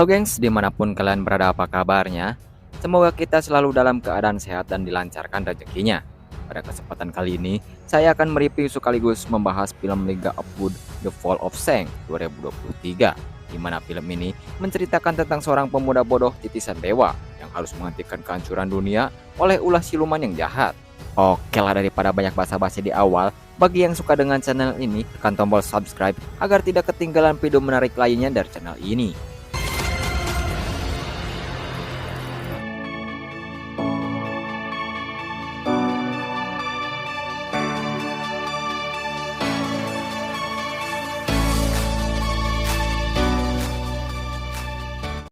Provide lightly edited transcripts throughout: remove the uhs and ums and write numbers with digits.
Halo gengs, dimanapun kalian berada apa kabarnya? Semoga kita selalu dalam keadaan sehat dan dilancarkan rezekinya. Pada kesempatan kali ini, saya akan mereview sekaligus membahas film Liga of Wood The Fall of Shang 2023, di mana film ini menceritakan tentang seorang pemuda bodoh titisan dewa yang harus menghentikan kehancuran dunia oleh ulah siluman yang jahat. Oke lah, daripada banyak basa-basi di awal, bagi yang suka dengan channel ini, tekan tombol subscribe agar tidak ketinggalan video menarik lainnya dari channel ini.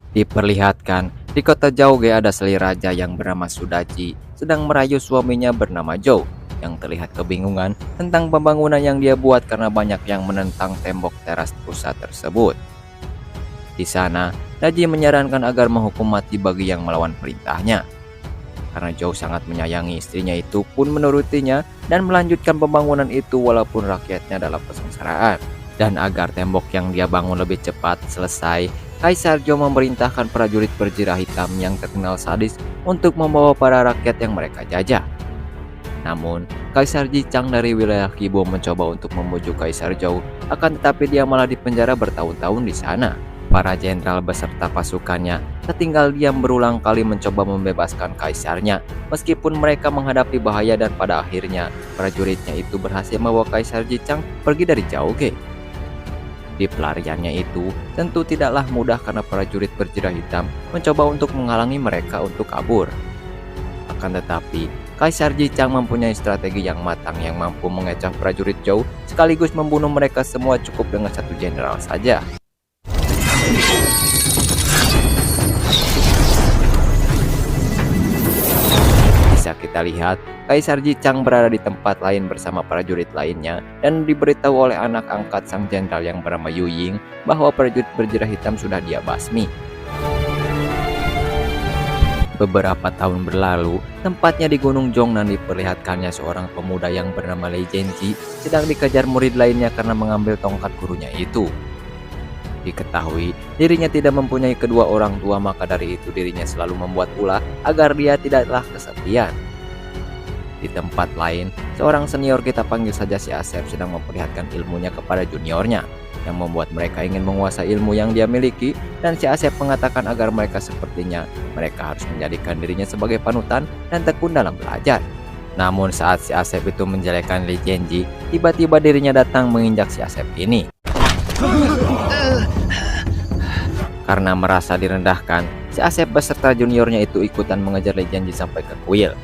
Diperlihatkan, di kota Jauge ada seli raja yang bernama Sudachi sedang merayu suaminya bernama Zhou yang terlihat kebingungan tentang pembangunan yang dia buat karena banyak yang menentang tembok teras pusat tersebut. Di sana, Daji menyarankan agar menghukum mati bagi yang melawan perintahnya. Karena Zhou sangat menyayangi istrinya itu pun menurutinya dan melanjutkan pembangunan itu walaupun rakyatnya dalam kesengsaraan. Dan agar tembok yang dia bangun lebih cepat selesai, Kaisar Zhou memerintahkan prajurit berjirah hitam yang terkenal sadis untuk membawa para rakyat yang mereka jajah. Namun, Kaisar Jichang dari wilayah Kibo mencoba untuk membujuk Kaisar Zhou, akan tetapi dia malah dipenjara bertahun-tahun di sana. Para jenderal beserta pasukannya tertinggal diam berulang kali mencoba membebaskan kaisarnya, meskipun mereka menghadapi bahaya dan pada akhirnya prajuritnya itu berhasil membawa Kaisar Jichang pergi dari Jauge. Di pelariannya itu tentu tidaklah mudah karena prajurit berjirah hitam mencoba untuk menghalangi mereka untuk kabur. Akan tetapi, Kaisar Jichang mempunyai strategi yang matang yang mampu mengecoh prajurit Zhou sekaligus membunuh mereka semua cukup dengan satu jenderal saja. Bisa kita lihat, Kaisar Jichang berada di tempat lain bersama prajurit lainnya dan diberitahu oleh anak angkat sang jenderal yang bernama Yu Ying bahwa prajurit berjirah hitam sudah dia basmi. Beberapa tahun berlalu, tempatnya di Gunung Zhongnan diperlihatkannya seorang pemuda yang bernama Lei Zhenji sedang dikejar murid lainnya karena mengambil tongkat gurunya itu. Diketahui dirinya tidak mempunyai kedua orang tua, maka dari itu dirinya selalu membuat ulah agar dia tidaklah kesepian. Di tempat lain, seorang senior, kita panggil saja si Asep, sedang memperlihatkan ilmunya kepada juniornya yang membuat mereka ingin menguasai ilmu yang dia miliki, dan si Asep mengatakan agar mereka sepertinya mereka harus menjadikan dirinya sebagai panutan dan tekun dalam belajar. Namun saat si Asep itu menjelekkan Li Genji, tiba-tiba dirinya datang menginjak si Asep ini. Karena merasa direndahkan, si Asep beserta juniornya itu ikutan mengejar Li Genji sampai ke kuil.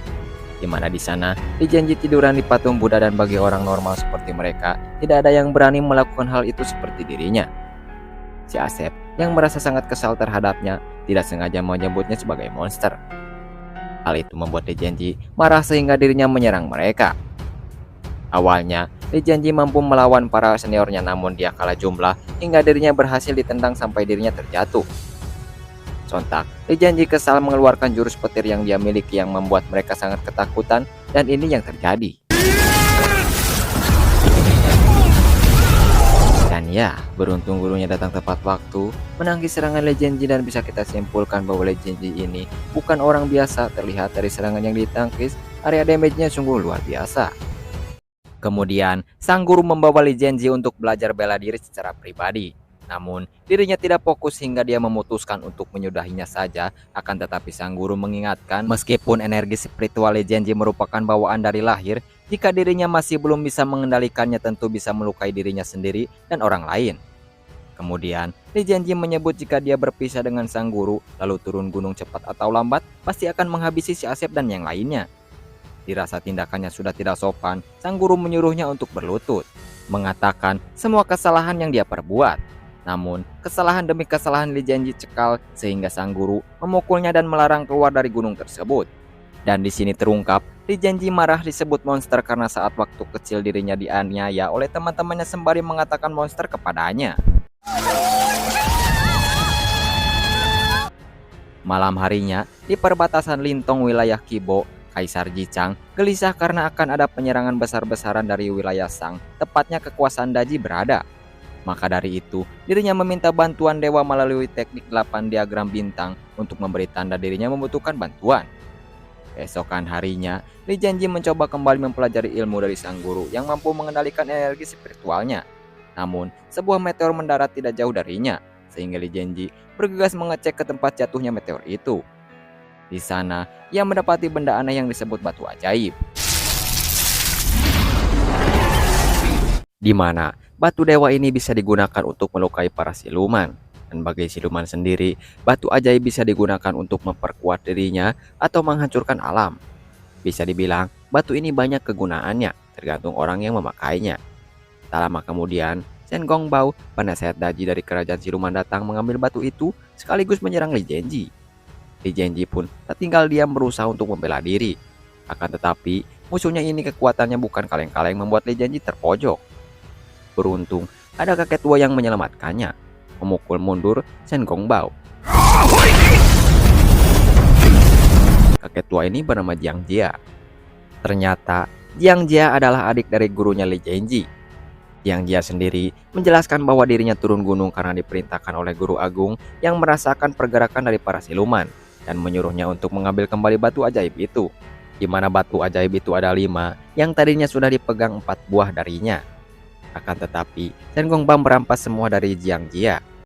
Di mana di sana Li Genji tiduran di patung Buddha, dan bagi orang normal seperti mereka, tidak ada yang berani melakukan hal itu seperti dirinya. Si Asep yang merasa sangat kesal terhadapnya tidak sengaja menyebutnya sebagai monster. Hal itu membuat Li Genji marah sehingga dirinya menyerang mereka. Awalnya, Li Genji mampu melawan para seniornya, namun dia kalah jumlah hingga dirinya berhasil ditendang sampai dirinya terjatuh. Sontak, Li Genji kesal mengeluarkan jurus petir yang dia miliki yang membuat mereka sangat ketakutan, dan ini yang terjadi. Dan ya, beruntung gurunya datang tepat waktu, menangkis serangan Li Genji, dan bisa kita simpulkan bahwa Li Genji ini bukan orang biasa. Terlihat dari serangan yang ditangkis, area damage-nya sungguh luar biasa. Kemudian, sang guru membawa Li Genji untuk belajar bela diri secara pribadi. Namun, dirinya tidak fokus hingga dia memutuskan untuk menyudahinya saja. Akan tetapi sang guru mengingatkan, meskipun energi spiritual Li Genji merupakan bawaan dari lahir, jika dirinya masih belum bisa mengendalikannya tentu bisa melukai dirinya sendiri dan orang lain. Kemudian, Li Genji menyebut jika dia berpisah dengan sang guru, lalu turun gunung cepat atau lambat, pasti akan menghabisi si Asep dan yang lainnya. Dirasa tindakannya sudah tidak sopan, sang guru menyuruhnya untuk berlutut, mengatakan semua kesalahan yang dia perbuat. Namun, kesalahan demi kesalahan Li Genji cekal sehingga sang guru memukulnya dan melarang keluar dari gunung tersebut. Dan di sini terungkap, Li Genji marah disebut monster karena saat waktu kecil dirinya dianiaya oleh teman-temannya sembari mengatakan monster kepadanya. Malam harinya, di perbatasan Lintong wilayah Kibo, Kaisar Jichang gelisah karena akan ada penyerangan besar-besaran dari wilayah Shang, tepatnya kekuasaan Daji berada. Maka dari itu, dirinya meminta bantuan dewa melalui teknik 8 diagram bintang untuk memberi tanda dirinya membutuhkan bantuan. Keesokan harinya, Li Jianji mencoba kembali mempelajari ilmu dari sang guru yang mampu mengendalikan energi spiritualnya. Namun, sebuah meteor mendarat tidak jauh darinya, sehingga Li Jianji bergegas mengecek ke tempat jatuhnya meteor itu. Di sana, ia mendapati benda aneh yang disebut batu ajaib, di mana batu dewa ini bisa digunakan untuk melukai para siluman. Dan bagi siluman sendiri, batu ajaib bisa digunakan untuk memperkuat dirinya atau menghancurkan alam. Bisa dibilang, batu ini banyak kegunaannya, tergantung orang yang memakainya. Tak lama kemudian, Shen Gongbao, penasehat Daji dari kerajaan siluman datang mengambil batu itu sekaligus menyerang Li Jianji. Li Jianji pun tak tinggal diam berusaha untuk membela diri. Akan tetapi, musuhnya ini kekuatannya bukan kaleng-kaleng membuat Li Jianji terpojok. Beruntung, ada kakek tua yang menyelamatkannya, memukul mundur Shen Gongbao. Kakek tua ini bernama Jiang Jia. Ternyata, Jiang Jia adalah adik dari gurunya Li Jianji. Jiang Jia sendiri menjelaskan bahwa dirinya turun gunung karena diperintahkan oleh guru agung yang merasakan pergerakan dari para siluman dan menyuruhnya untuk mengambil kembali batu ajaib itu, di mana batu ajaib itu ada 5 yang tadinya sudah dipegang 4 buah darinya. Akan tetapi, Shen Gongbao merampas semua dari Jiang Jia.